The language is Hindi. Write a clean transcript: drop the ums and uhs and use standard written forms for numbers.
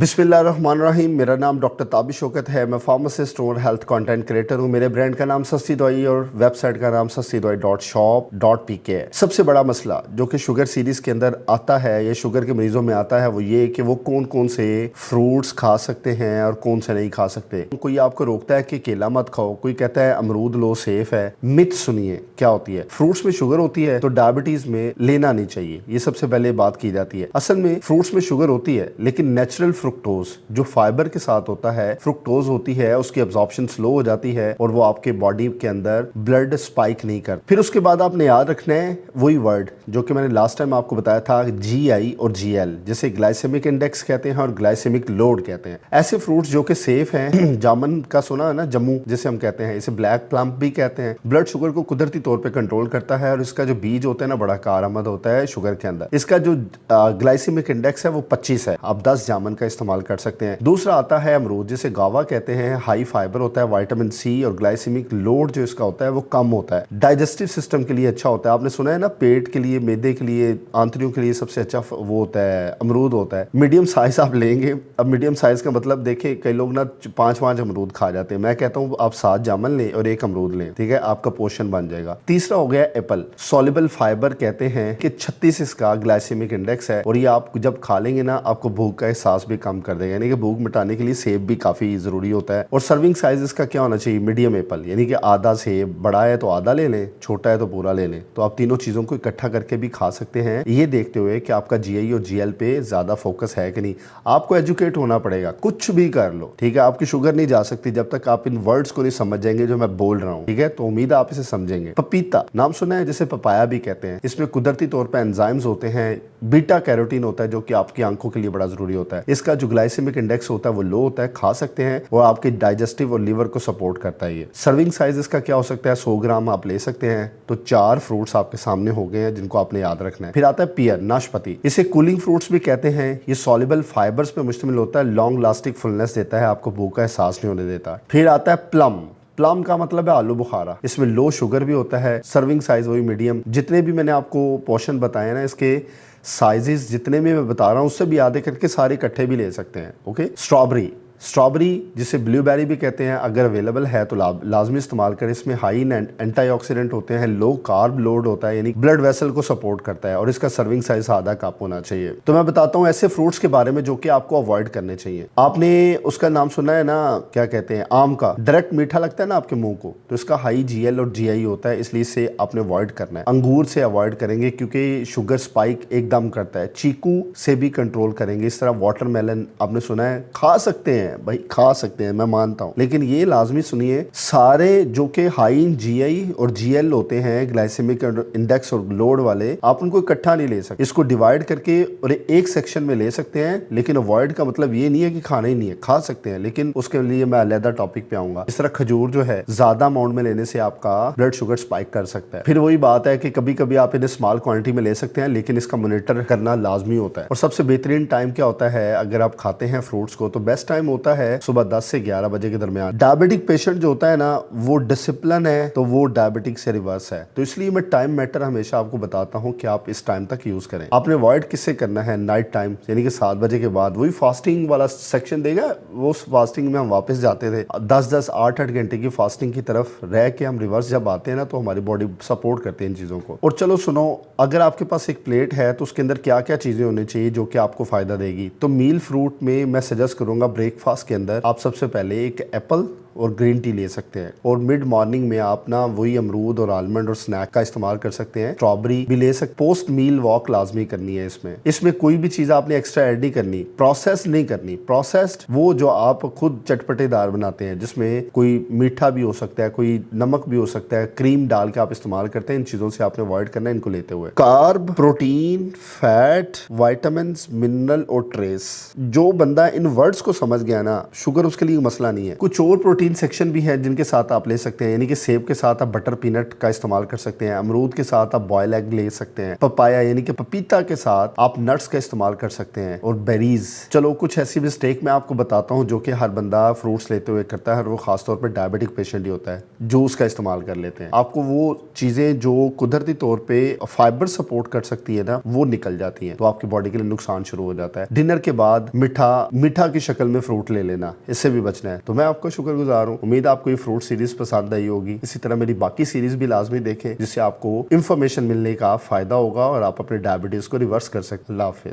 बिस्मिल्लाहिर्रहमानिर्रहीम। मेरा नाम डॉक्टर ताबिश शौकत है। मैं फार्मासिस्ट और हेल्थ कंटेंट क्रिएटर हूँ। मेरे ब्रांड का नाम सस्ती दवाई और वेबसाइट का नाम sastidawai.shop.pk है। सबसे बड़ा मसला जो कि शुगर सीरीज के अंदर आता है या शुगर के मरीजों में आता है वो ये कि वो कौन कौन से फ्रूट्स खा सकते हैं और कौन से नहीं खा सकते। कोई आपको रोकता है कि केला मत खाओ, कोई कहता है अमरूद लो सेफ है। मिथ सुनिए क्या होती है। फ्रूट्स में शुगर होती है तो डायबिटीज में लेना नहीं चाहिए, ये सबसे पहले बात की जाती है। असल में फ्रूट्स में शुगर होती है लेकिन नेचुरल फ्रुक्टोज जो फाइबर के साथ होता है, फ्रुक्टोज होती है, उसकी एब्जॉर्प्शन स्लो हो जाती है और वो आपके बॉडी के अंदर ब्लड स्पाइक नहीं कर। फिर उसके बाद आपने याद रखना है वही वर्ड जो कि मैंने लास्ट टाइम आपको बताया था, GI और GL, जिसे ग्लाइसेमिक इंडेक्स कहते हैं और ग्लाइसेमिक लोड कहते हैं। ऐसे फ्रूट्स जो कि सेफ हैं जामुन का सुना है ना, जम्मू जिसे हम कहते हैं, इसे ब्लैक प्लम भी कहते हैं। ब्लड शुगर को कुदरती तौर पे कंट्रोल करता है और इसका जो बीज होता है ना बड़ा कारआमद होता है शुगर के अंदर। इसका जो ग्लाइसेमिक इंडेक्स है वो 25 है। आप 10 जामुन का इस्तेमाल कर सकते हैं। दूसरा आता है अमरूद जिसे गावा कहते हैं। हाई फाइबर होता है, विटामिन C और ग्लाइसेमिक लोड जो इसका होता है वो कम होता है। डाइजेस्टिव सिस्टम के लिए अच्छा होता है। आपने सुना है ना पेट के लिए, मैदे के लिए, आंतरियों के लिए सबसे अच्छा वो होता है अमरूद होता है। मीडियम साइज आप लेंगे। अब मीडियम साइज का मतलब देखिए कई लोग ना 5 अमरूद खा जाते हैं। मैं कहता हूँ आप 7 जामुन लें और 1 अमरूद लें, ठीक है, आपका पोर्शन बन जाएगा। तीसरा हो गया एप्पल। सॉल्युबल फाइबर कहते हैं कि 36 इसका ग्लाइसेमिक इंडेक्स है और ये आप जब खा लेंगे ना आपको भूख का एहसास भी कम कर देगा। यानी कि भूख मिटाने के लिए सेब भी काफी जरूरी होता है। और सर्विंग साइज इसका क्या होना चाहिए, मीडियम एप्पल, यानी कि आधा सेब, बड़ा है तो आधा ले लें, छोटा है तो पूरा ले लें। तो आप तीनों चीजों को इकट्ठा करके भी खा सकते हैं, ये देखते हुए कि आपका GI और GL पे ज्यादा फोकस है कि नहीं। आपको एजुकेट होना पड़ेगा, कुछ भी कर लो, ठीक है। आपकी शुगर नहीं जा सकती जब तक आप इन वर्ड्स को नहीं समझ जाएंगे जो मैं बोल रहा हूँ, ठीक है। तो उम्मीद है आप इसे समझेंगे। पपीता नाम सुना है, जिसे पपाया भी कहते हैं। इसमें कुदरती तौर पर एंजाइम्स होते हैं, बीटा कैरोटीन होता है जो कि आपकी आंखों के लिए बड़ा जरूरी होता है। इसका जो ग्लाइसेमिक इंडेक्स होता है वो लो होता है, खा सकते हैं। वो आपके डाइजेस्टिव और लीवर को सपोर्ट करता है। ये सर्विंग साइज इसका क्या हो सकता है, 100 ग्राम आप ले सकते हैं। तो 4 फ्रूट्स आपके सामने हो गए हैं जिनको आपने याद रखना है। फिर आता है पियर, नाशपाती। इसे कूलिंग फ्रूट्स भी कहते हैं। ये सॉल्युबल फाइबर्स पे मुश्तमिल होता है, लॉन्ग लास्टिंग फुलनेस देता है, आपको भूख का एहसास नहीं होने देता। फिर आता है प्लम। प्लम का मतलब है आलू बुखारा। इसमें लो शुगर भी होता है, सर्विंग साइज वही मीडियम। जितने भी मैंने आपको पोर्शन बताए ना, इसके साइजेस जितने भी मैं बता रहा हूँ उससे भी आधे करके सारे इकट्ठे भी ले सकते हैं, ओके। स्ट्रॉबेरी, स्ट्रॉबेरी जिसे ब्लूबेरी भी कहते हैं, अगर अवेलेबल है तो लाजमी इस्तेमाल करें। इसमें हाई एंटीऑक्सीडेंट होते हैं, लो कार्ब लोड होता है, यानी ब्लड वेसल को सपोर्ट करता है और इसका सर्विंग साइज आधा कप होना चाहिए। तो मैं बताता हूँ ऐसे फ्रूट्स के बारे में जो कि आपको अवॉइड करने चाहिए। आपने उसका नाम सुना है ना, क्या कहते हैं, आम का। डायरेक्ट मीठा लगता है ना आपके मुंह को, तो इसका हाई GL और GI होता है, इसलिए इसे आपने अवॉइड करना है। अंगूर से अवॉइड करेंगे क्योंकि शुगर स्पाइक एकदम करता है। चीकू से भी कंट्रोल करेंगे। इस तरह वाटरमेलन आपने सुना है, खा सकते हैं भाई, खा सकते हैं, मैं मानता हूं, लेकिन ये लाजमी सुनिए सारे जो कि हाई GI और GL होते हैं, ग्लाइसेमिक इंडेक्स और लोड वाले, आप उनको इकट्ठा नहीं ले सकते। इसको डिवाइड करके और एक सेक्शन में ले सकते हैं, लेकिन अवॉइड का मतलब ये नहीं है कि खाना ही नहीं है, खा सकते हैं, लेकिन उसके लिए मैं अलग टॉपिक पे आऊंगा। इस तरह खजूर जो है ज्यादा अमाउंट में लेने से आपका ब्लड शुगर स्पाइक कर सकता है। फिर वही बात है कि कभी कभी आप इन्हें स्मॉल क्वांटिटी में ले सकते हैं, लेकिन इसका मॉनिटर करना लाजमी होता है। और सबसे बेहतरीन टाइम क्या होता है अगर आप खाते हैं फ्रूट्स को, तो बेस्ट टाइम होता है सुबह 10 से 11 बजे के दरमियान। डायबिटिक पेशेंट जो होता है ना वो डिसिप्लिन है तो वो डायबिटिक से रिवर्स है, तो इसलिए मैं टाइम मैटर हमेशा आपको बताता हूं कि आप इस टाइम तक यूज करें। आपने अवॉइड किससे करना है, नाइट टाइम, यानी कि 7 बजे के बाद। वही फास्टिंग वाला सेक्शन देगा, वो फास्टिंग में हम वापस जाते थे 10-10 8-8 घंटे की फास्टिंग की तरफ रह के हम रिवर्स जब आते हैं ना तो हमारी बॉडी सपोर्ट करती है इन चीजों को। और चलो सुनो, अगर आपके पास एक प्लेट है तो उसके अंदर क्या क्या चीजें होनी चाहिए जो कि आपको फायदा देगी। तो मील फ्रूट में मैं सजेस्ट करूंगा ब्रेकफास्ट के अंदर आप सबसे पहले एक एप्पल और ग्रीन टी ले सकते हैं। और मिड मॉर्निंग में आप ना वही अमरूद और आलमंड और स्नैक का इस्तेमाल कर सकते हैं। स्ट्रॉबेरी भी ले सकते। पोस्ट मील वॉक लाजमी करनी है। इसमें कोई भी चीज आपने एक्स्ट्रा ऐड नहीं करनी, प्रोसेस नहीं करनी। प्रोसेस्ड वो जो आप खुद चटपटेदार बनाते हैं, जिसमें कोई मीठा भी हो सकता है, कोई नमक भी हो सकता है, क्रीम डाल के आप इस्तेमाल करते हैं। इन चीजों से आपने अवॉइड करना है इनको लेते हुए। Carb, protein, fat, vitamin, mineral और ट्रेस, जो बंदा इन वर्ड्स को समझ गया ना, शुगर उसके लिए मसला नहीं है। कुछ और प्रोटीन प्रोटीन सेक्शन भी है जिनके साथ आप ले सकते हैं, यानी कि सेब के साथ आप बटर पीनट का इस्तेमाल कर सकते हैं, अमरूद के साथ आप बॉयल एग ले सकते हैं, पपाया यानी कि पपीता के साथ आप नट्स का इस्तेमाल कर सकते हैं, और बेरीज। चलो कुछ ऐसी मिस्टेक मैं आपको बताता हूँ जो कि हर बंदा फ्रूट्स लेते हुए करता है, और वो खासतौर पर डायबिटिक पेशेंट ही होता है। जूस का इस्तेमाल कर लेते हैं, आपको वो चीजें जो कुदरती तौर पे फाइबर सपोर्ट कर सकती है ना, वो निकल जाती हैं, तो आपकी बॉडी के लिए नुकसान शुरू हो जाता है। डिनर के बाद मीठा की शक्ल में फ्रूट ले लेना, इससे भी बचना है। तो मैं आपका शुक्रगुजार हूँ, उम्मीद आपको ये फ्रूट सीरीज पसंद आई होगी। इसी तरह मेरी बाकी सीरीज भी लाजमी देखें, जिससे आपको इंफॉर्मेशन मिलने का फायदा होगा और आप अपने डायबिटीज को रिवर्स कर सकते हैं। अल्लाह हाफिज।